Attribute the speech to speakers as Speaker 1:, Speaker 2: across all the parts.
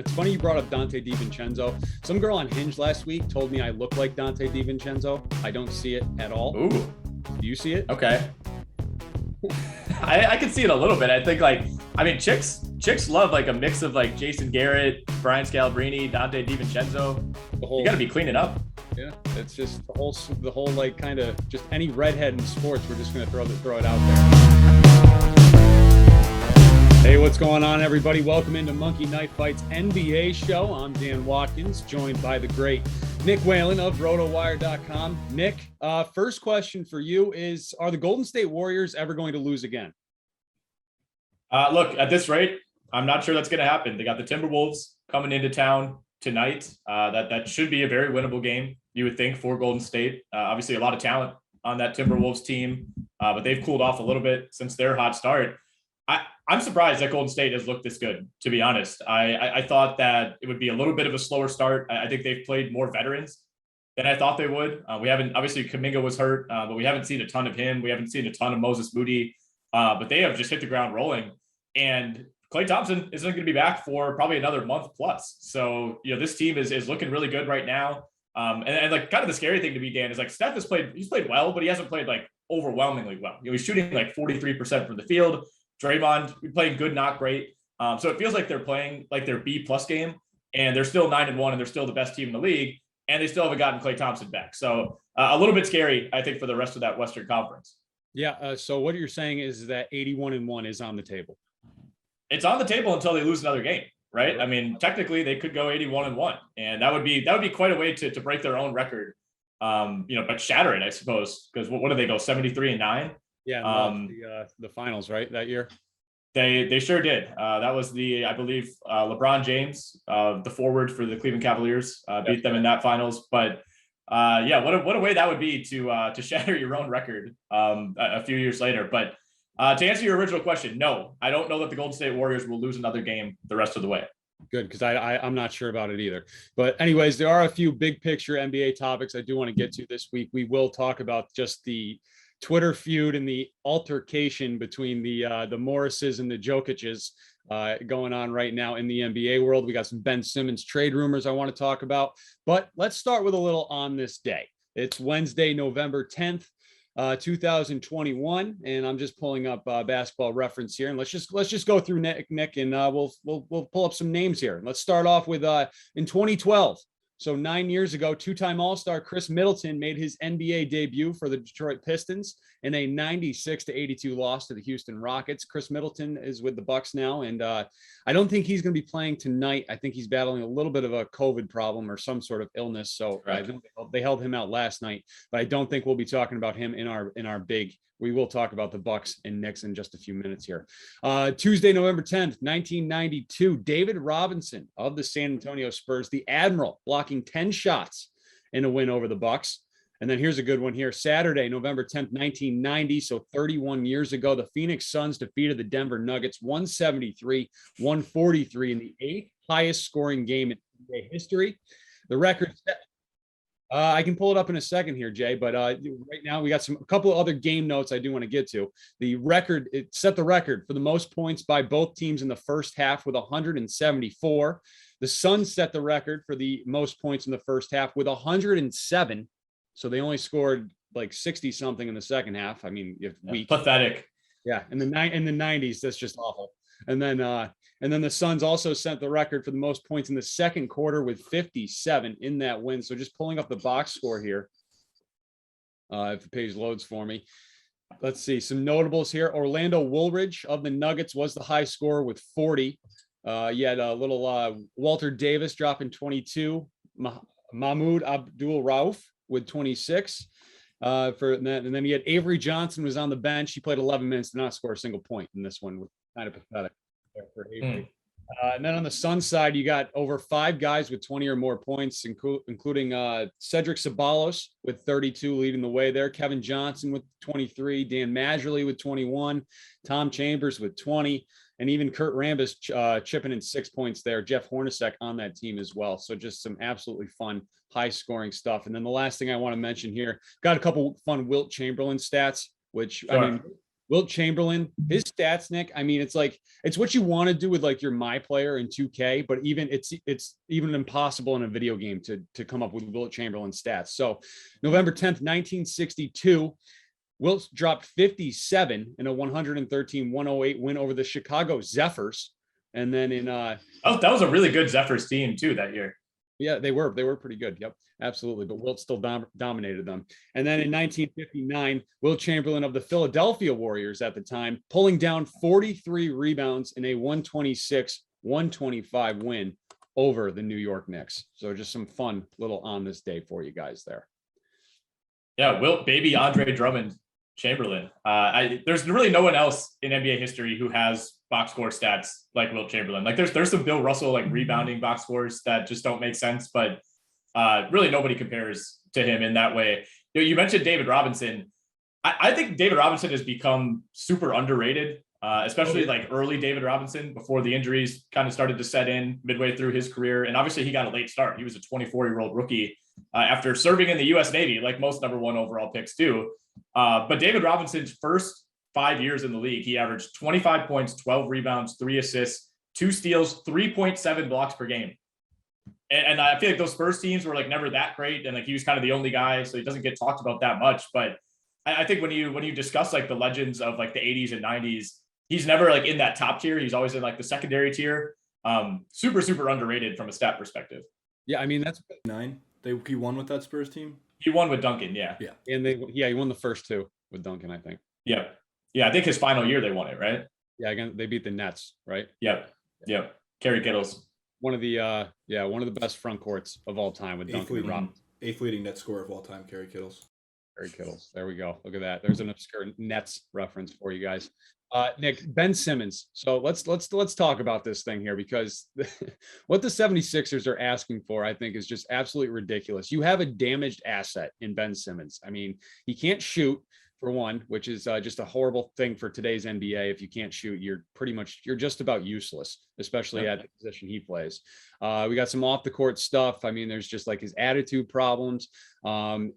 Speaker 1: It's funny you brought up Dante DiVincenzo. Some girl on Hinge last week told me I look like Dante DiVincenzo. I don't see it at all.
Speaker 2: Ooh.
Speaker 1: Do you see it?
Speaker 2: Okay. I can see it a little bit. I think chicks love like a mix of like Jason Garrett, Brian Scalabrine, Dante DiVincenzo. You got to be cleaning up.
Speaker 1: Yeah, it's just the whole like kind of just any redhead in sports. We're just gonna throw it out there. Hey, what's going on, everybody? Welcome into Monkey Knife Fight's NBA show. I'm Dan Watkins, joined by the great Nick Whalen of Rotowire.com. Nick, first question for you is: are the Golden State Warriors ever going to lose again?
Speaker 2: Look, at this rate, I'm not sure that's going to happen. They got the Timberwolves coming into town tonight. That should be a very winnable game, you would think, for Golden State. Obviously, a lot of talent on that Timberwolves team, but they've cooled off a little bit since their hot start. I'm surprised that Golden State has looked this good, to be honest. I thought that it would be a little bit of a slower start. I think they've played more veterans than I thought they would. We haven't, obviously, Kuminga was hurt, but we haven't seen a ton of him. We haven't seen a ton of Moses Moody, but they have just hit the ground rolling. And Klay Thompson isn't going to be back for probably another month plus. So, this team is looking really good right now. And like kind of the scary thing to me, Dan, is like Steph he's played well, but he hasn't played like overwhelmingly well. He's shooting like 43% from the field. Draymond playing good, not great. So it feels like they're playing like their B+ game, and they're still 9-1, and they're still the best team in the league, and they still haven't gotten Klay Thompson back. So a little bit scary, I think, for the rest of that Western Conference.
Speaker 1: Yeah. So what you're saying is that 81-1 is on the table.
Speaker 2: It's on the table until they lose another game, right? I mean, technically they could go 81-1, and that would be quite a way to break their own record. But shatter it, I suppose, because what do they go 73-9?
Speaker 1: Yeah, the finals, right, that year?
Speaker 2: They sure did. That was I believe LeBron James, the forward for the Cleveland Cavaliers, beat them in that finals. But what a way that would be to shatter your own record a few years later. But to answer your original question, no, I don't know that the Golden State Warriors will lose another game the rest of the way.
Speaker 1: Good, because I'm not sure about it either. But anyways, there are a few big picture NBA topics I do want to get to this week. We will talk about just the Twitter feud and the altercation between the Morrises and the Jokic's going on right now in the NBA world. We got some Ben Simmons trade rumors I want to talk about, but let's start with a little on this day. It's Wednesday, November 10th, 2021, and I'm just pulling up Basketball Reference here, and let's just go through Nick, and we'll pull up some names here. Let's start off with in 2012. So 9 years ago, two-time All-Star Chris Middleton made his NBA debut for the Detroit Pistons in a 96-82 loss to the Houston Rockets. Chris Middleton is with the Bucks now, and I don't think he's going to be playing tonight. I think he's battling a little bit of a COVID problem or some sort of illness. So I think they held him out last night, but I don't think we'll be talking about him in our big. We will talk about the Bucks and Knicks in just a few minutes here. Tuesday, November 10th, 1992, David Robinson of the San Antonio Spurs, the Admiral, blocking 10 shots in a win over the Bucks. And then here's a good one here. Saturday, November 10th, 1990, so 31 years ago, the Phoenix Suns defeated the Denver Nuggets 173-143 in the 8th highest scoring game in NBA history. The record set. I can pull it up in a second here, Jay, but right now we got a couple of other game notes I do want to get to. It set the record for the most points by both teams in the first half with 174. The Suns set the record for the most points in the first half with 107. So they only scored like 60 something in the second half. I mean, weak.
Speaker 2: Pathetic.
Speaker 1: Yeah, in the 90s, that's just awful. And then the Suns also set the record for the most points in the second quarter with 57 in that win. So just pulling up the box score here, if the page loads for me. Let's see some notables here. Orlando Woolridge of the Nuggets was the high scorer with 40. You had a little Walter Davis dropping 22. Mahmoud Abdul-Rauf with 26. And then you had Avery Johnson was on the bench. He played 11 minutes, did not score a single point in this one. Kind of pathetic for Avery. And then on the Suns side, you got over 5 guys with 20 or more points, including Cedric Ceballos with 32 leading the way there, Kevin Johnson with 23, Dan Majerle with 21, Tom Chambers with 20, and even Kurt Rambis chipping in 6 points there. Jeff Hornacek on that team as well. So just some absolutely fun, high-scoring stuff. And then the last thing I want to mention here, got a couple fun Wilt Chamberlain stats, which, sure. I mean, Wilt Chamberlain, his stats, Nick. I mean, it's like it's what you want to do with like your my player in 2K, but even it's even impossible in a video game to come up with Wilt Chamberlain stats. So November 10th, 1962, Wilt dropped 57 in a 113-108 win over the Chicago Zephyrs. And then in
Speaker 2: that was a really good Zephyrs team too that year.
Speaker 1: Yeah, they were pretty good. Yep, absolutely. But Wilt still dominated them. And then in 1959, Wilt Chamberlain of the Philadelphia Warriors at the time, pulling down 43 rebounds in a 126-125 win over the New York Knicks. So just some fun little on this day for you guys there.
Speaker 2: Yeah, Wilt, baby Andre Drummond Chamberlain. There's really no one else in NBA history who has box score stats like Wilt Chamberlain. Like there's some Bill Russell like rebounding box scores that just don't make sense, but really nobody compares to him in that way. You mentioned David Robinson. I think David Robinson has become super underrated, especially like early David Robinson before the injuries kind of started to set in midway through his career. And obviously he got a late start. He was a 24-year-old rookie after serving in the U.S. Navy, like most number one overall picks do. But David Robinson's first 5 years in the league, he averaged 25 points, 12 rebounds, 3 assists, 2 steals, 3.7 blocks per game. And I feel like those Spurs teams were like never that great. And like he was kind of the only guy, so he doesn't get talked about that much. But I think when you discuss like the legends of like the 80s and 90s, he's never like in that top tier. He's always in like the secondary tier. Super underrated from a stat perspective.
Speaker 1: Yeah, I mean that's
Speaker 3: 9. He won with that Spurs team.
Speaker 2: He won with Duncan, yeah.
Speaker 1: And he won the first 2 with Duncan, I think.
Speaker 2: Yeah. I think his final year they won it, right?
Speaker 1: Yeah, again they beat the Nets, right?
Speaker 2: Yep. Kerry Kittles.
Speaker 1: One of the best front courts of all time with Duncan and Robinson.
Speaker 3: 8th leading net scorer of all time, Kerry Kittles.
Speaker 1: Kerry Kittles. There we go. Look at that. There's an obscure Nets reference for you guys. Nick, Ben Simmons. So let's talk about this thing here, because what the 76ers are asking for, I think, is just absolutely ridiculous. You have a damaged asset in Ben Simmons. I mean, he can't shoot, for one, which is just a horrible thing for today's NBA. If you can't shoot, you're just about useless, especially at the position he plays. We got some off the court stuff. I mean, there's just like his attitude problems. I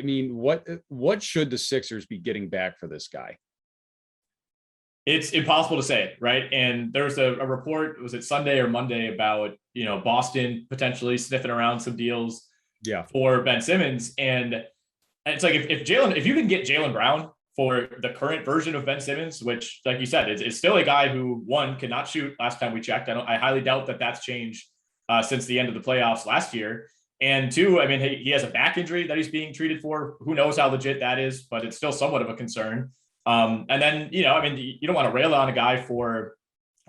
Speaker 1: mean, what should the Sixers be getting back for this guy?
Speaker 2: It's impossible to say, right? And there was a report, was it Sunday or Monday, about, Boston potentially sniffing around some deals for Ben Simmons. And it's like if you can get Jaylen Brown for the current version of Ben Simmons, which, like you said, is still a guy who, one, cannot shoot last time we checked. I highly doubt that that's changed since the end of the playoffs last year. And 2, I mean, he has a back injury that he's being treated for. Who knows how legit that is, but it's still somewhat of a concern. And then, you don't want to rail on a guy for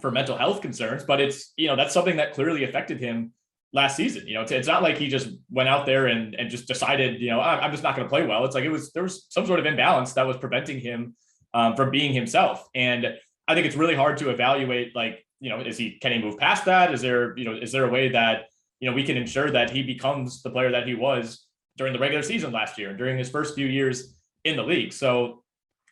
Speaker 2: mental health concerns, but it's, that's something that clearly affected him last season. It's not like he just went out there and just decided, I'm just not going to play well. It's like there was some sort of imbalance that was preventing him from being himself. And I think it's really hard to evaluate, like, can he move past that? Is there a way that, we can ensure that he becomes the player that he was during the regular season last year and during his first few years in the league? So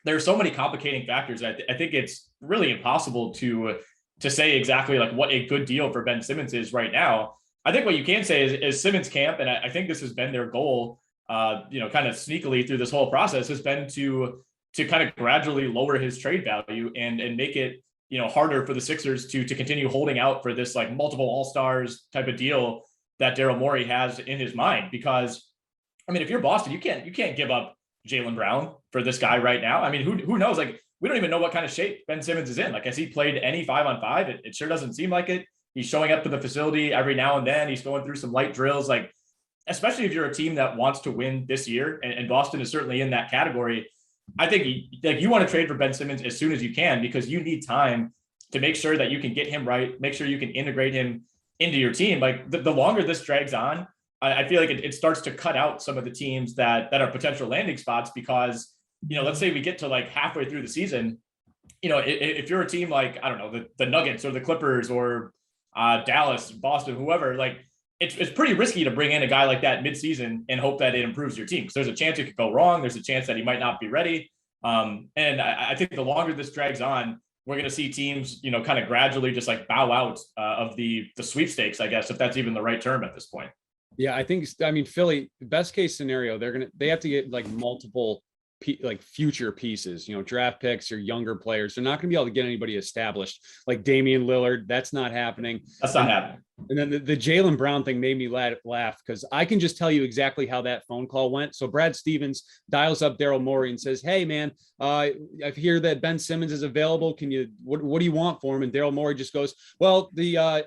Speaker 2: there are so many complicating factors. I think it's really impossible to say exactly like what a good deal for Ben Simmons is right now. I think what you can say is Simmons camp, and I think this has been their goal, kind of sneakily through this whole process, has been to kind of gradually lower his trade value and make it, harder for the Sixers to continue holding out for this like multiple all-stars type of deal that Daryl Morey has in his mind. Because, I mean, if you're Boston, you can't give up Jaylen Brown for this guy right now. I mean, who knows? Like, we don't even know what kind of shape Ben Simmons is in. Like, has he played any 5-on-5? It sure doesn't seem like it. He's showing up to the facility every now and then. He's going through some light drills. Like, especially if you're a team that wants to win this year, and Boston is certainly in that category, I think you want to trade for Ben Simmons as soon as you can, because you need time to make sure that you can get him right, make sure you can integrate him into your team. Like, the longer this drags on, I feel like it starts to cut out some of the teams that are potential landing spots, because, let's say we get to like halfway through the season, if you're a team like, I don't know, the Nuggets or the Clippers or Dallas, Boston, whoever, like it's pretty risky to bring in a guy like that midseason and hope that it improves your team. Because there's a chance it could go wrong. There's a chance that he might not be ready. And I think the longer this drags on, we're going to see teams, kind of gradually just like bow out of the sweepstakes, I guess, if that's even the right term at this point.
Speaker 1: Yeah, I mean, Philly, best case scenario, they have to get like multiple like future pieces, draft picks or younger players. They're not going to be able to get anybody established like Damian Lillard. That's not happening.
Speaker 2: That's not happening.
Speaker 1: And then the Jaylen Brown thing made me laugh because I can just tell you exactly how that phone call went. So Brad Stevens dials up Daryl Morey and says, "Hey man, I hear that Ben Simmons is available. Can you, what do you want for him?" And Daryl Morey just goes, "Well,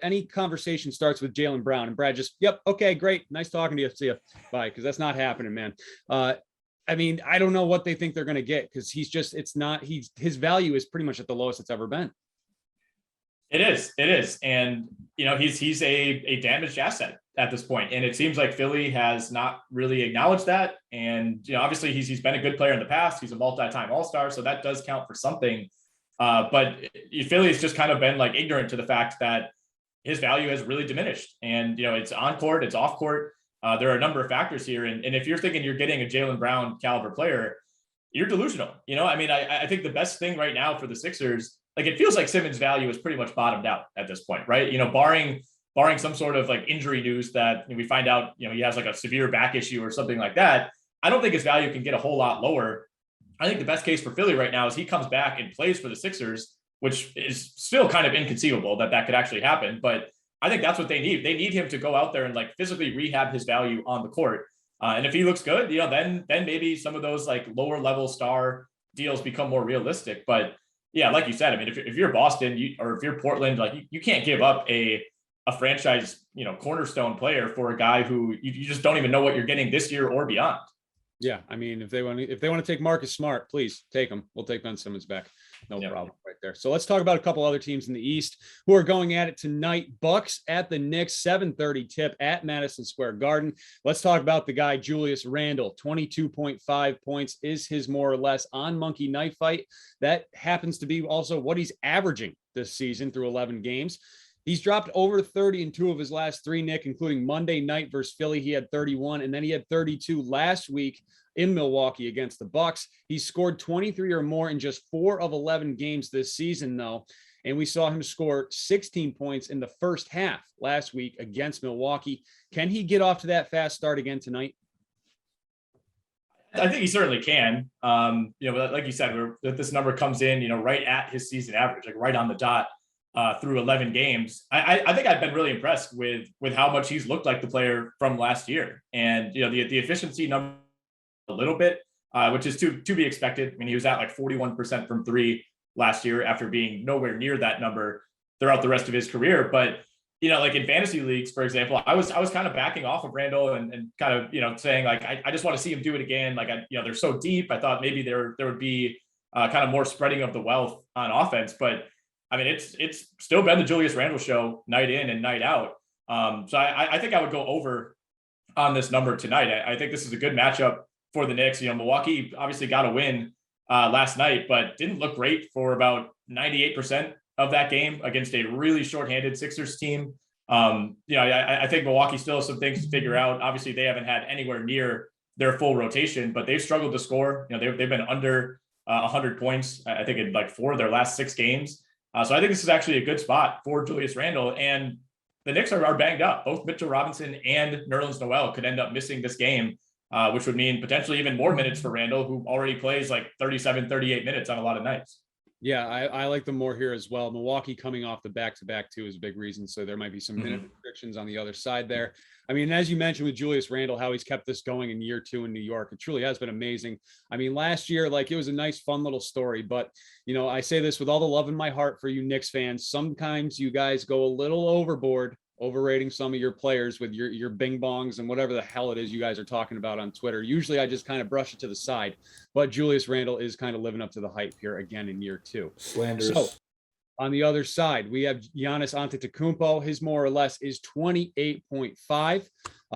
Speaker 1: any conversation starts with Jaylen Brown." And Brad just, "Yep. Okay, great. Nice talking to you. See you. Bye." Cause that's not happening, man. I mean, I don't know what they think they're going to get because his value is pretty much at the lowest it's ever been.
Speaker 2: It is. And, he's a damaged asset at this point. And it seems like Philly has not really acknowledged that. And, obviously he's been a good player in the past. He's a multi-time All-Star. So that does count for something. But Philly has just kind of been like ignorant to the fact that his value has really diminished. And, it's on court, it's off court. There are a number of factors here. And if you're thinking you're getting a Jaylen Brown caliber player, you're delusional. I think the best thing right now for the Sixers, like it feels like Simmons' value is pretty much bottomed out at this point, right? Barring some sort of like injury news that we find out, he has like a severe back issue or something like that. I don't think his value can get a whole lot lower. I think the best case for Philly right now is he comes back and plays for the Sixers, which is still kind of inconceivable that could actually happen. But I think that's what they need. They need him to go out there and like physically rehab his value on the court. And if he looks good, then maybe some of those like lower level star deals become more realistic. But yeah, like you said, I mean, if you're Boston or if you're Portland, like you can't give up a franchise, cornerstone player for a guy who you just don't even know what you're getting this year or beyond.
Speaker 1: Yeah, I mean, if they want to take Marcus Smart, please take him. We'll take Ben Simmons back. No problem right there. So let's talk about a couple other teams in the East who are going at it tonight. Bucks at the Knicks, 7:30 tip at Madison Square Garden. Let's talk about the guy, Julius Randle. 22.5 points is his more or less on Monkey Knife Fight. That happens to be also what he's averaging this season through 11 games. He's dropped over 30 in 2 of his last 3, Nick, including Monday night versus Philly. He had 31, and then he had 32 last week in Milwaukee against the Bucks. He scored 23 or more in just 4 of 11 games this season, though. And we saw him score 16 points in the first half last week against Milwaukee. Can he get off to that fast start again tonight?
Speaker 2: I think he certainly can. Like you said, this number comes in, right at his season average, like right on the dot. Through 11 games. I think I've been really impressed with how much he's looked like the player from last year. And, the efficiency number a little bit, which is to be expected. I mean, he was at like 41% from 3 last year after being nowhere near that number throughout the rest of his career. But, like in fantasy leagues, for example, I was kind of backing off of Randall and kind of, saying like, I just want to see him do it again. Like, they're so deep. I thought maybe there would be kind of more spreading of the wealth on offense, but I mean, it's still been the Julius Randle show night in and night out. So I think I would go over on this number tonight. I think this is a good matchup for the Knicks. Milwaukee obviously got a win last night, but didn't look great for about 98% of that game against a really shorthanded Sixers team. I think Milwaukee still has some things to figure out. Obviously, they haven't had anywhere near their full rotation, but they've struggled to score. They've been under 100 points, I think, in like 4 of their last 6 games. So I think this is actually a good spot for Julius Randle. And the Knicks are banged up. Both Mitchell Robinson and Nerlens Noel could end up missing this game, which would mean potentially even more minutes for Randle, who already plays like 37, 38 minutes on a lot of nights.
Speaker 1: Yeah, I like them more here as well. Milwaukee coming off the back-to-back too is a big reason. So there might be some minute restrictions on the other side there. I mean, as you mentioned with Julius Randle, how he's kept this going in year 2 in New York, it truly has been amazing. I mean, last year, like it was a nice, fun little story, but I say this with all the love in my heart for you Knicks fans. Sometimes you guys go a little overboard, overrating some of your players with your bing bongs and whatever the hell it is you guys are talking about on Twitter. Usually I just kind of brush it to the side, but Julius Randle is kind of living up to the hype here again in year 2.
Speaker 3: Slanders.
Speaker 1: So on the other side, we have Giannis Antetokounmpo. His more or less is 28.5.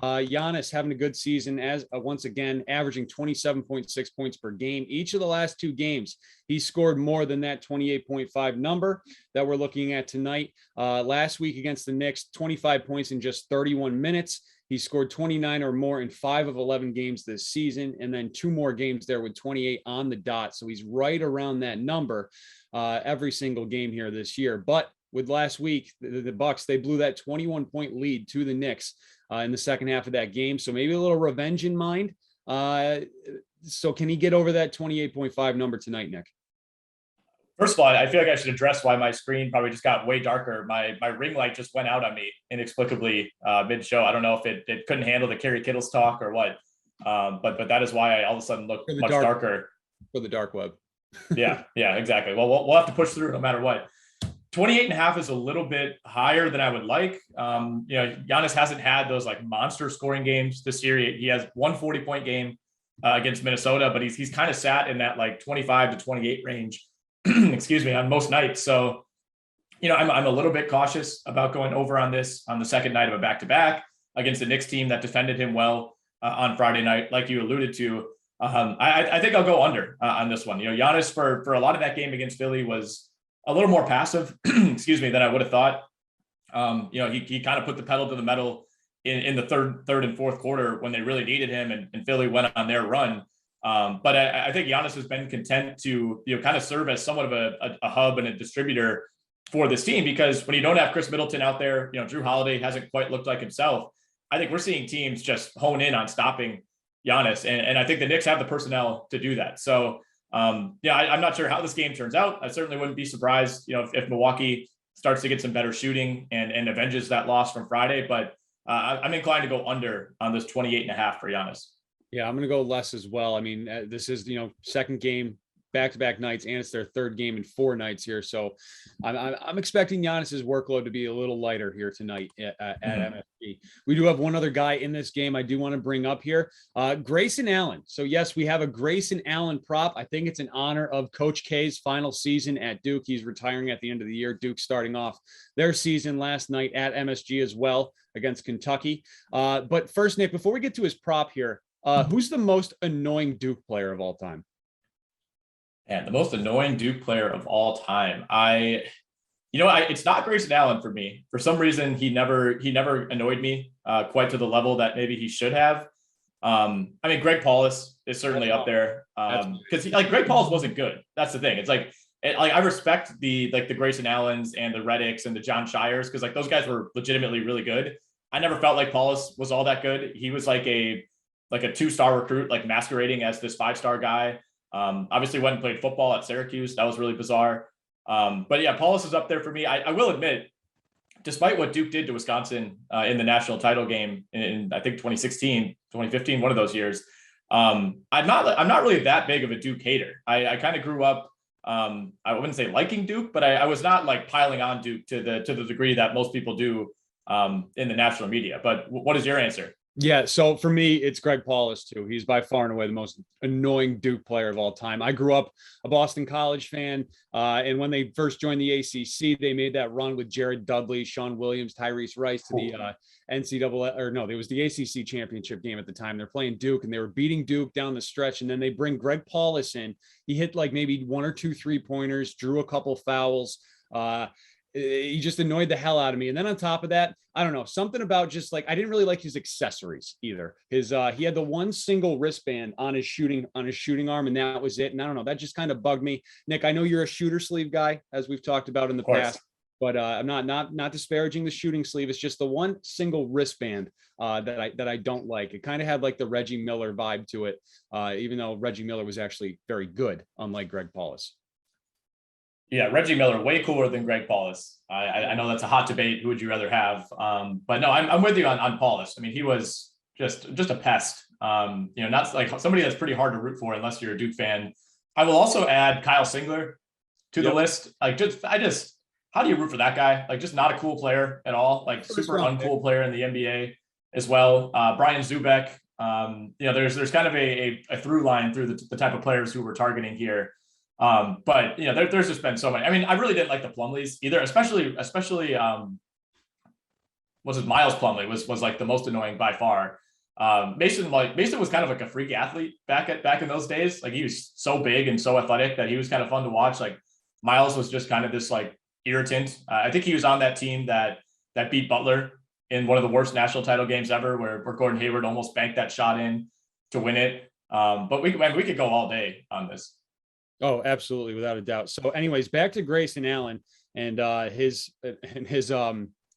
Speaker 1: Giannis having a good season as once again, averaging 27.6 points per game. Each of the last 2 games, he scored more than that 28.5 number that we're looking at tonight. Last week against the Knicks, 25 points in just 31 minutes. He scored 29 or more in 5 of 11 games this season, and then 2 more games there with 28 on the dot. So he's right around that number every single game here this year. But with last week, the Bucks, they blew that 21-point lead to the Knicks in the second half of that game. So maybe a little revenge in mind. So can he get over that 28.5 number tonight, Nick?
Speaker 2: First of all, I feel like I should address why my screen probably just got way darker. My ring light just went out on me inexplicably mid-show. I don't know if it couldn't handle the Kerry Kittles talk or what. But that is why I all of a sudden look much darker.
Speaker 1: For the dark web.
Speaker 2: yeah, exactly. Well, we'll have to push through no matter what. 28.5 is a little bit higher than I would like. Giannis hasn't had those like monster scoring games this year. He has one 40-point game against Minnesota, but he's kind of sat in that like 25 to 28 range. Excuse me, on most nights. So, I'm a little bit cautious about going over on this on the second night of a back-to-back against the Knicks team that defended him well on Friday night, like you alluded to. I think I'll go under on this one. Giannis for a lot of that game against Philly was a little more passive, excuse me, than I would have thought. He kind of put the pedal to the metal in the third and fourth quarter when they really needed him, and Philly went on their run. But I think Giannis has been content to kind of serve as somewhat of a hub and a distributor for this team, because when you don't have Chris Middleton out there, Drew Holiday hasn't quite looked like himself. I think we're seeing teams just hone in on stopping Giannis, and I think the Knicks have the personnel to do that. So I'm not sure how this game turns out. I certainly wouldn't be surprised if Milwaukee starts to get some better shooting and avenges that loss from Friday. But I'm inclined to go under on this 28.5 for Giannis.
Speaker 1: Yeah, I'm going to go less as well. I mean, this is, second game, back-to-back nights, and it's their third game in 4 nights here. So I'm expecting Giannis's workload to be a little lighter here tonight at MSG. We do have one other guy in this game I do want to bring up here, Grayson Allen. So yes, we have a Grayson Allen prop. I think it's in honor of Coach K's final season at Duke. He's retiring at the end of the year. Duke starting off their season last night at MSG as well against Kentucky. But first, Nick, before we get to his prop here, who's the most annoying Duke player of all time?
Speaker 2: And the most annoying Duke player of all time. It's not Grayson Allen for me. For some reason, he never annoyed me quite to the level that maybe he should have. Greg Paulus is certainly up there because Greg Paulus wasn't good. That's the thing. It's I respect the Grayson Allens and the Reddicks and the John Shires because those guys were legitimately really good. I never felt like Paulus was all that good. He was like a 2-star recruit, masquerading as this 5-star guy. Obviously went and played football at Syracuse. That was really bizarre. But yeah, Paulus is up there for me. I will admit, despite what Duke did to Wisconsin in the national title game in I think 2016, 2015, one of those years, I'm not really that big of a Duke hater. I kind of grew up, I wouldn't say liking Duke, but I was not piling on Duke to the degree that most people do in the national media. But what is your answer?
Speaker 1: Yeah, so for me, it's Greg Paulus too. He's by far and away the most annoying Duke player of all time. I grew up a Boston College fan, and when they first joined the ACC, they made that run with Jared Dudley, Sean Williams, Tyrese Rice to the it was the ACC championship game at the time. They're playing Duke, and they were beating Duke down the stretch, and then they bring Greg Paulus in. He hit maybe 1 or 2 3-pointers, drew a couple fouls. He just annoyed the hell out of me. And then on top of that, I don't know, something about just I didn't really like his accessories either. He had the one single wristband on his shooting arm, and that was it. And I don't know, that just kind of bugged me. Nick, I know you're a shooter sleeve guy, as we've talked about in the past, but I'm not disparaging the shooting sleeve. It's just the one single wristband that I don't like. It kind of had the Reggie Miller vibe to it, even though Reggie Miller was actually very good, unlike Greg Paulus.
Speaker 2: Yeah, Reggie Miller, way cooler than Greg Paulus. I know that's a hot debate. Who would you rather have? But no, I'm with you on Paulus. I mean, he was just a pest. Not somebody that's pretty hard to root for unless you're a Duke fan. I will also add Kyle Singler to the list. How do you root for that guy? Just not a cool player at all. Super uncool player in the NBA as well. Brian Zubek. There's kind of a through line through the type of players who we're targeting here. But there's just been so many. I mean, I really didn't like the Plumlees either, especially was it Miles Plumlee was the most annoying by far. Mason was kind of a freak athlete back in those days. He was so big and so athletic that he was kind of fun to watch. Miles was just kind of this irritant. I think he was on that team that beat Butler in one of the worst national title games ever, where Gordon Hayward almost banked that shot in to win it. But we could go all day on this.
Speaker 1: Oh, absolutely, without a doubt. So anyways, back to Grayson Allen and his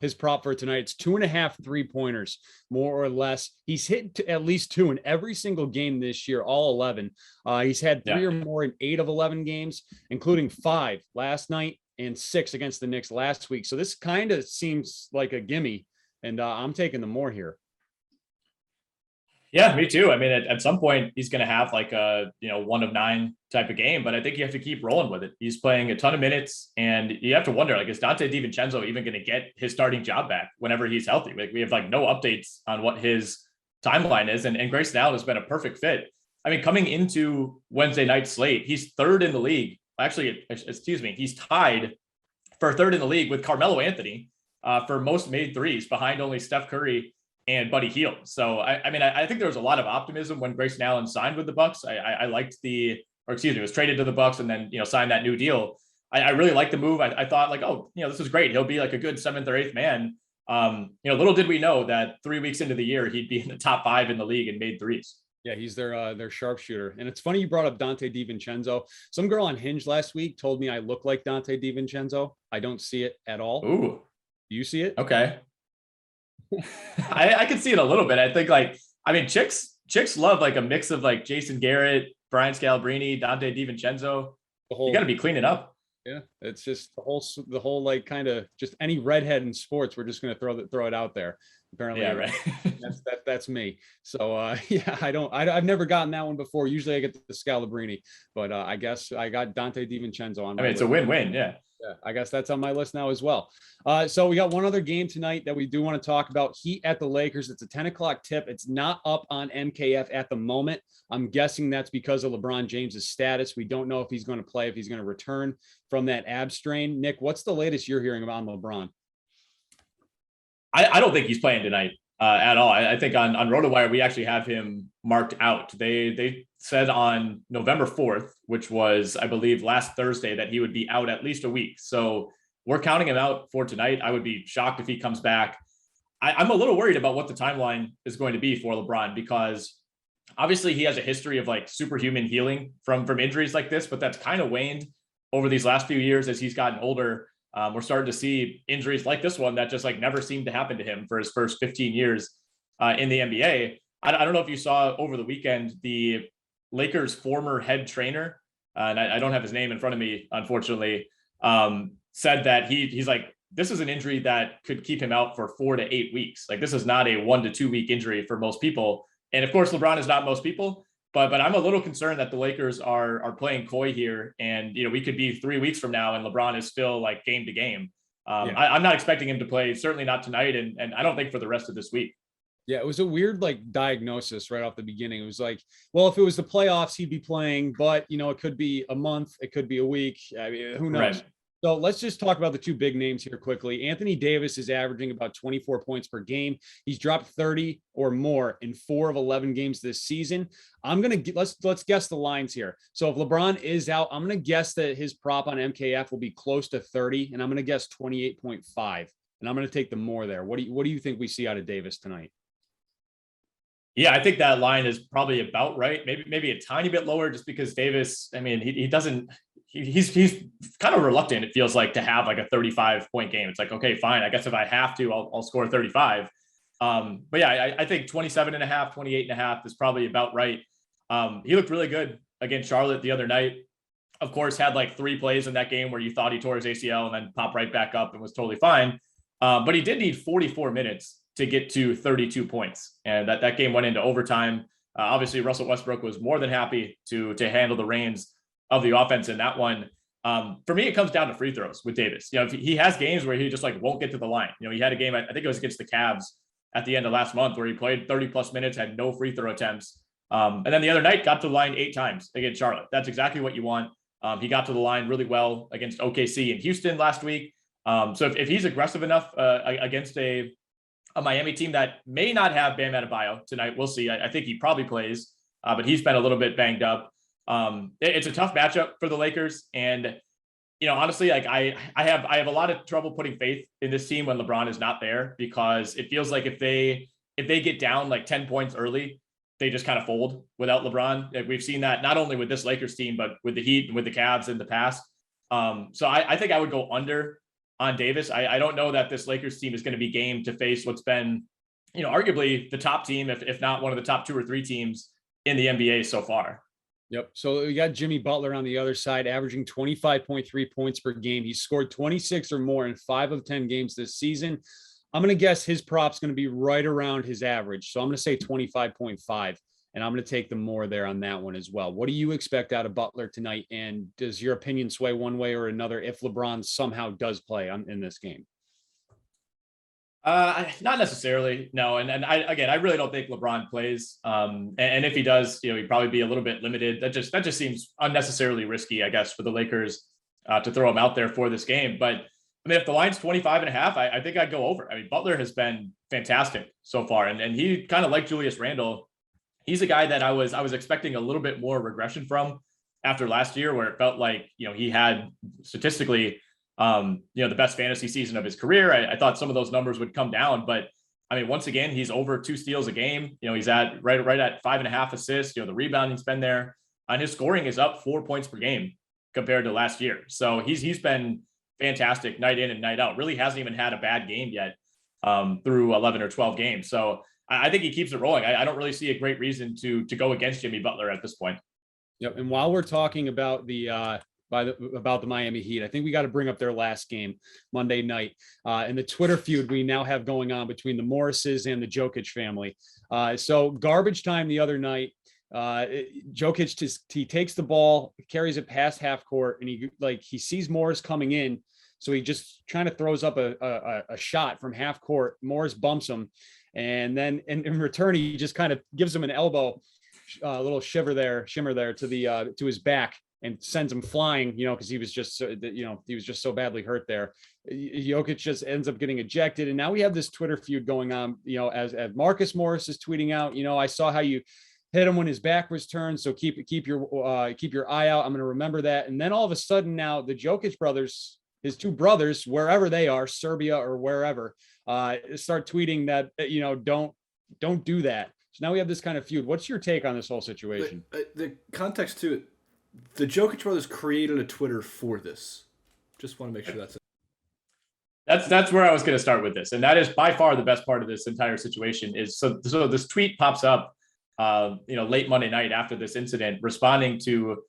Speaker 1: his prop for tonight. It's 2.5 3-pointers, more or less. He's hit at least 2 in every single game this year, all 11. He's had 3 or more in 8 of 11 games, including 5 last night and 6 against the Knicks last week. So this kind of seems like a gimme, and I'm taking the more here.
Speaker 2: Yeah, me too. I mean, at some point he's going to have like a, 1 of 9 type of game, but I think you have to keep rolling with it. He's playing a ton of minutes, and you have to wonder, like, is Dante DiVincenzo even going to get his starting job back whenever he's healthy? Like, we have like no updates on what his timeline is, and Grayson Allen has been a perfect fit. I mean, coming into Wednesday night slate, he's 3rd in the league. Actually, excuse me, he's tied for 3rd in the league with Carmelo Anthony for most made threes, behind only Steph Curry and Buddy Hield. So I mean, I think there was a lot of optimism when Grayson Allen signed with the Bucks. I liked was traded to the Bucks and then signed that new deal. I really liked the move. I thought like, oh, this is great. He'll be like a good 7th or 8th man. Little did we know that 3 weeks into the year he'd be in the top 5 in the league and made threes.
Speaker 1: Yeah, he's their sharpshooter. And it's funny you brought up Dante DiVincenzo. Some girl on Hinge last week told me I look like Dante DiVincenzo. I don't see it at all.
Speaker 2: Ooh.
Speaker 1: Do you see it?
Speaker 2: Okay. I can see it a little bit. I think chicks love like a mix of like Jason Garrett, Brian Scalabrine, Dante DiVincenzo. You got to be cleaning up.
Speaker 1: Yeah, it's just the whole like kind of just any redhead in sports. We're just going to throw it out there. Apparently,
Speaker 2: yeah, right.
Speaker 1: that's me. So yeah, I've never gotten that one before. Usually I get the Scalabrine, but I guess I got Dante DiVincenzo on.
Speaker 2: I mean, it's a win-win. Yeah.
Speaker 1: Yeah, I guess that's on my list now as well. So we got one other game tonight that we do want to talk about. Heat at the Lakers. It's a 10 o'clock tip. It's not up on MKF at the moment. I'm guessing that's because of LeBron James's status. We don't know if he's going to play, if he's going to return from that ab strain. Nick, what's the latest you're hearing about LeBron?
Speaker 2: I don't think he's playing tonight at all. I think on Rotowire, we actually have him marked out. They said on November 4th, which was, I believe, last Thursday, that he would be out at least a week. So we're counting him out for tonight. I would be shocked if he comes back. I'm a little worried about what the timeline is going to be for LeBron, because obviously he has a history of like superhuman healing from injuries like this, but that's kind of waned over these last few years as he's gotten older. We're starting to see injuries like this one that just like never seemed to happen to him for his first 15 years in the NBA. I don't know if you saw over the weekend, the Lakers' former head trainer, and I don't have his name in front of me, unfortunately, said that he's like, this is an injury that could keep him out for 4 to 8 weeks. Like, this is not a 1 to 2 week injury for most people. And of course, LeBron is not most people, but I'm a little concerned that the Lakers are playing coy here. And, we could be 3 weeks from now and LeBron is still like game to game. I'm not expecting him to play, certainly not tonight. And I don't think for the rest of this week.
Speaker 1: Yeah, it was a weird like diagnosis right off the beginning. It was like, well, if it was the playoffs, he'd be playing, but it could be a month, it could be a week. I mean, who knows? Right. So let's just talk about the 2 big names here quickly. Anthony Davis is averaging about 24 points per game. He's dropped 30 or more in 4 of 11 games this season. Let's guess the lines here. So if LeBron is out, I'm going to guess that his prop on MKF will be close to 30, and I'm going to guess 28.5, and I'm going to take the more there. What do you think we see out of Davis tonight?
Speaker 2: Yeah, I think that line is probably about right. Maybe a tiny bit lower, just because Davis, I mean, he's kind of reluctant, it feels like, to have like a 35-point game. It's like, okay, fine. I guess if I have to, I'll score 35. But yeah, I think 27.5, 28.5 is probably about right. He looked really good against Charlotte the other night. Of course, had like 3 plays in that game where you thought he tore his ACL and then popped right back up and was totally fine. But he did need 44 minutes to get to 32 points. And that game went into overtime. Obviously, Russell Westbrook was more than happy to handle the reins of the offense in that one. For me, it comes down to free throws with Davis. If he has games where he just like won't get to the line. He had a game, I think it was against the Cavs at the end of last month, where he played 30 plus minutes, had no free throw attempts. And then the other night got to the line 8 times against Charlotte. That's exactly what you want. He got to the line really well against OKC and Houston last week. So if he's aggressive enough against a Miami team that may not have Bam Adebayo tonight, we'll see. I think he probably plays, but he's been a little bit banged up. It's a tough matchup for the Lakers. And, honestly, like I have a lot of trouble putting faith in this team when LeBron is not there, because it feels like if they get down like 10 points early, they just kind of fold without LeBron. We've seen that not only with this Lakers team, but with the Heat and with the Cavs in the past. So I think I would go under on Davis. I don't know that this Lakers team is going to be game to face what's been, arguably the top team, if not one of the top 2 or 3 teams in the NBA so far.
Speaker 1: Yep. So we got Jimmy Butler on the other side, averaging 25.3 points per game. He's scored 26 or more in 5 of 10 games this season. I'm going to guess his prop's going to be right around his average. So I'm going to say 25.5, and I'm going to take the more there on that one as well. What do you expect out of Butler tonight? And does your opinion sway one way or another if LeBron somehow does play in this game?
Speaker 2: Not necessarily, no. And I really don't think LeBron plays. And if he does, he'd probably be a little bit limited. That just seems unnecessarily risky, I guess, for the Lakers to throw him out there for this game. But I mean, if the line's 25.5, I think I'd go over. I mean, Butler has been fantastic so far. And he kind of like Julius Randle. He's a guy that I was expecting a little bit more regression from after last year, where it felt like, he had statistically, the best fantasy season of his career. I thought some of those numbers would come down, but I mean, once again, he's over 2 steals a game. He's at right at 5.5 assists. The rebounding's been there, and his scoring is up 4 points per game compared to last year. So he's been fantastic night in and night out. Really hasn't even had a bad game yet through 11 or 12 games. So I think he keeps it rolling. I don't really see a great reason to go against Jimmy Butler at this point.
Speaker 1: Yep. And while we're talking about about the Miami Heat, I think we got to bring up their last game Monday night and the Twitter feud we now have going on between the Morrises and the Jokic family. So garbage time the other night. Jokic he takes the ball, carries it past half court, and he sees Morris coming in, so he just kind of throws up a shot from half court. Morris bumps him, and then in return he just kind of gives him an elbow, a little shimmer there to his back, and sends him flying, because he was just so badly hurt there. Jokic just ends up getting ejected. And now we have this Twitter feud going on, as Marcus Morris is tweeting out, I saw how you hit him when his back was turned. So keep your eye out. I'm going to remember that. And then all of a sudden now the Jokic brothers, his 2 brothers, wherever they are, Serbia or wherever, start tweeting that, don't do that. So now we have this kind of feud. What's your take on this whole situation?
Speaker 3: The context to it, the Jokic brothers created a Twitter for this. Just want to make sure that's it.
Speaker 2: That's where I was going to start with this. And that is by far the best part of this entire situation is so this tweet pops up, late Monday night after this incident, responding to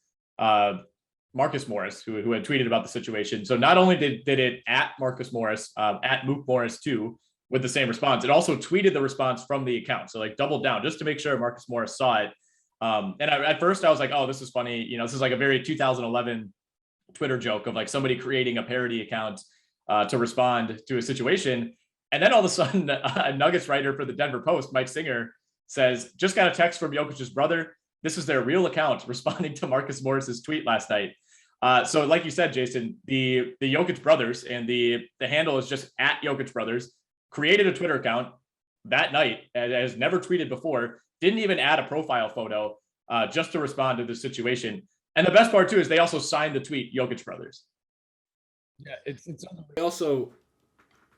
Speaker 2: Marcus Morris, who had tweeted about the situation. So not only did it at Marcus Morris, at Mook Morris too, with the same response, it also tweeted the response from the account. So doubled down just to make sure Marcus Morris saw it. And at first I was like, oh, this is funny. This is like a very 2011 Twitter joke of somebody creating a parody account to respond to a situation. And then all of a sudden a Nuggets writer for the Denver Post, Mike Singer, says, just got a text from Jokic's brother. This is their real account responding to Marcus Morris's tweet last night. So like you said, Jason, the Jokic brothers, and the handle is just at Jokic brothers, created a Twitter account that night, has never tweeted before, didn't even add a profile photo just to respond to the situation. And the best part too is they also signed the tweet Jokic brothers.
Speaker 1: Yeah, it's
Speaker 3: also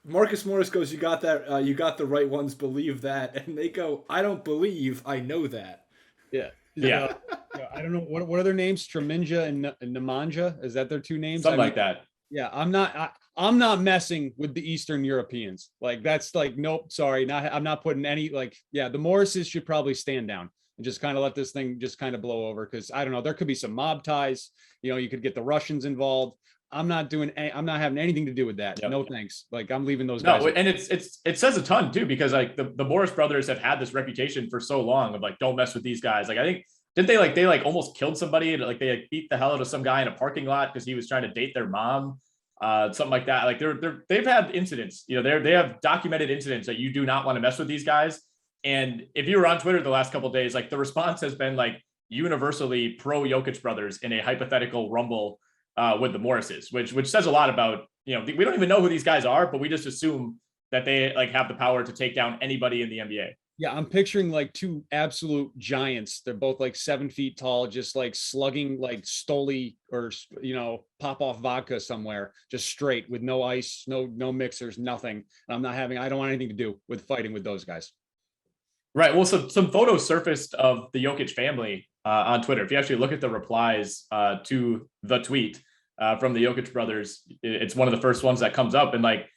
Speaker 3: Marcus Morris goes, you got that, you got the right ones, believe that. And they go, I don't believe, I know that.
Speaker 1: Yeah.
Speaker 2: Yeah.
Speaker 1: I don't know what are their names? Treminja and Nemanja? Is that their 2 names?
Speaker 2: Something like that.
Speaker 1: Yeah, I'm not messing with the Eastern Europeans. That's nope, sorry, I'm not putting any the Morrises should probably stand down and just kind of let this thing just kind of blow over, because I don't know, there could be some mob ties. You could get the Russians involved. I'm not having anything to do with that. Yep. No thanks. I'm leaving those guys.
Speaker 2: No, and it says a ton too, because the Morris brothers have had this reputation for so long of don't mess with these guys. I think didn't they almost killed somebody? They beat the hell out of some guy in a parking lot because he was trying to date their mom, something like that. They've had incidents. They have documented incidents that you do not want to mess with these guys. And if you were on Twitter the last couple of days, the response has been universally pro Jokic brothers in a hypothetical rumble with the Morrises, which says a lot about, we don't even know who these guys are, but we just assume that they have the power to take down anybody in the NBA.
Speaker 1: Yeah, I'm picturing 2 absolute giants. They're both 7 feet tall, just slugging Stoli or pop off vodka somewhere, just straight with no ice, no mixers, nothing. And I don't want anything to do with fighting with those guys.
Speaker 2: Right. Well, some photos surfaced of the Jokic family on Twitter. If you actually look at the replies to the tweet, from the Jokic brothers. It's one of the first ones that comes up, and like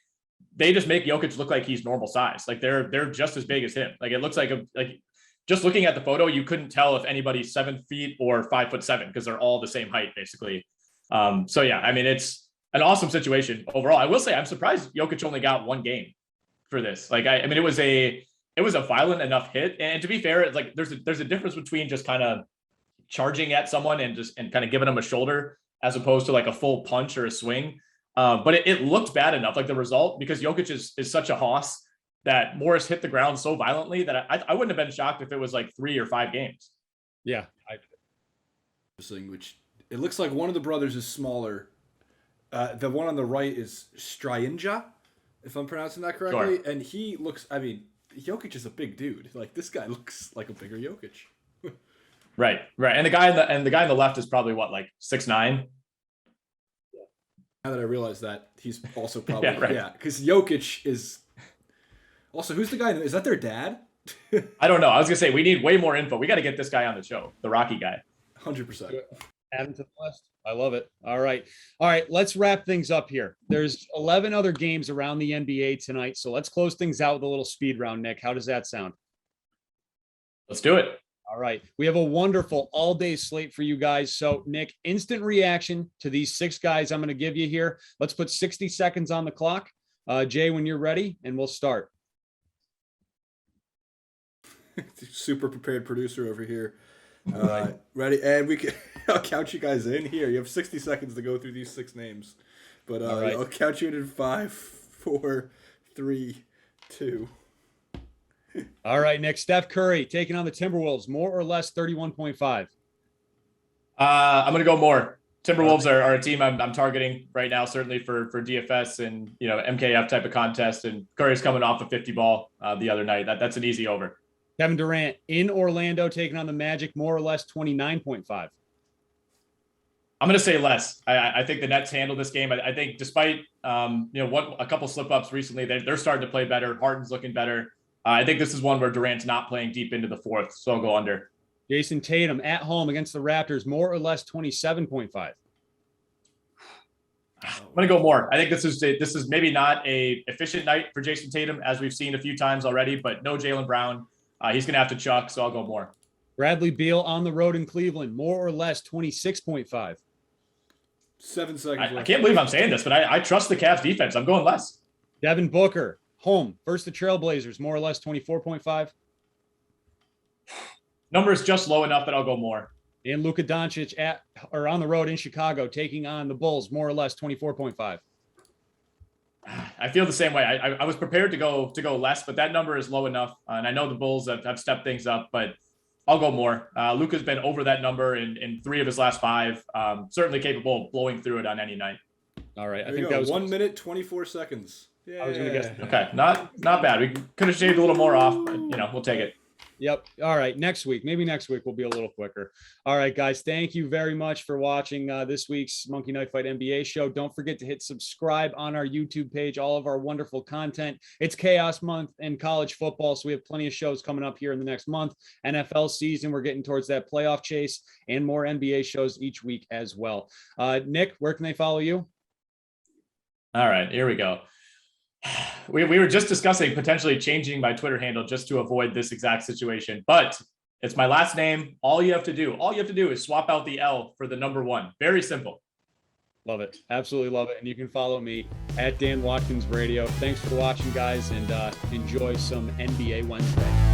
Speaker 2: they just make Jokic look like he's normal size. Like they're just as big as him. Like it looks like just looking at the photo, you couldn't tell if anybody's 7 feet or 5'7" because they're all the same height basically. So yeah, I mean it's an awesome situation overall. I will say I'm surprised Jokic only got 1 game for this. Like I mean it was a violent enough hit, and to be fair, it's like there's a difference between just kind of charging at someone and kind of giving them a shoulder as opposed to like a full punch or a swing. But it looked bad enough, like the result, because Jokic is such a hoss that Morris hit the ground so violently that I wouldn't have been shocked if it was like 3 or 5 games.
Speaker 1: Yeah.
Speaker 3: Which it looks like one of the brothers is smaller. The one on the right is Stryinja, if I'm pronouncing that correctly.
Speaker 2: Sure.
Speaker 3: And he looks, I mean, Jokic is a big dude. Like this guy looks like a bigger Jokic.
Speaker 2: Right. And the guy on the left is probably what, like 6'9".
Speaker 3: Now that I realize that, he's also probably because Jokic is also, who's the guy? Is that their dad?
Speaker 2: I don't know. I was gonna say we need way more info. We got to get this guy on the show, the Rocky guy.
Speaker 3: 100%.
Speaker 1: Add him to the list. I love it. All right. Let's wrap things up here. There's 11 other games around the NBA tonight, so let's close things out with a little speed round. Nick, how does that sound?
Speaker 2: Let's do it.
Speaker 1: All right. We have a wonderful all-day slate for you guys. So, Nick, instant reaction to these 6 guys I'm going to give you here. Let's put 60 seconds on the clock. Jay, when you're ready, and we'll start.
Speaker 3: Super prepared producer over here. Ready? And I'll count you guys in here. You have 60 seconds to go through these 6 names. But
Speaker 1: right.
Speaker 3: I'll count you in 5, 4, 3, 2.
Speaker 1: All right, Nick. Steph Curry taking on the Timberwolves, more or less 31.5.
Speaker 2: I'm gonna go more. Timberwolves are a team I'm targeting right now, certainly for DFS and MKF type of contest. And Curry's coming off a 50 ball the other night. That's an easy over.
Speaker 1: Kevin Durant in Orlando taking on the Magic, more or less 29.5.
Speaker 2: I'm going to say less. I think the Nets handle this game. I think despite a couple slip ups recently, they're starting to play better. Harden's looking better. I think this is one where Durant's not playing deep into the 4th, so I'll go under.
Speaker 1: Jason Tatum at home against the Raptors, more or less 27.5.
Speaker 2: I'm going to go more. I think this is maybe not a efficient night for Jason Tatum, as we've seen a few times already, but no Jaylen Brown. He's going to have to chuck, so I'll go more.
Speaker 1: Bradley Beal on the road in Cleveland, more or less 26.5.
Speaker 3: 7 seconds.
Speaker 2: I can't believe I'm saying this, but I trust the Cavs defense. I'm going less.
Speaker 1: Devin Booker, home versus the Trailblazers, more or less 24.5.
Speaker 2: Number is just low enough that I'll go more.
Speaker 1: And Luka Doncic on the road in Chicago, taking on the Bulls, more or less 24.5.
Speaker 2: I feel the same way. I was prepared to go less, but that number is low enough. And I know the Bulls have stepped things up, but I'll go more. Luka's been over that number in 3 of his last 5. Certainly capable of blowing through it on any night.
Speaker 1: All right.
Speaker 3: I think that was 1 minute, 24 seconds. Yeah.
Speaker 1: I was going to guess.
Speaker 2: Okay. Not bad. We could have shaved a little more off, but we'll take it.
Speaker 1: Yep. All right. Maybe next week we'll be a little quicker. All right, guys. Thank you very much for watching this week's Monkey Knife Fight NBA show. Don't forget to hit subscribe on our YouTube page, all of our wonderful content. It's Chaos Month in college football, so we have plenty of shows coming up here in the next month. NFL season, we're getting towards that playoff chase, and more NBA shows each week as well. Nick, where can they follow you?
Speaker 2: All right, here we go. We were just discussing potentially changing my Twitter handle just to avoid this exact situation, but it's my last name. All you have to do is swap out the L for the number 1. Very simple.
Speaker 1: Love it. Absolutely love it. And you can follow me at Dan Watkins Radio. Thanks for watching, guys, and enjoy some NBA Wednesday.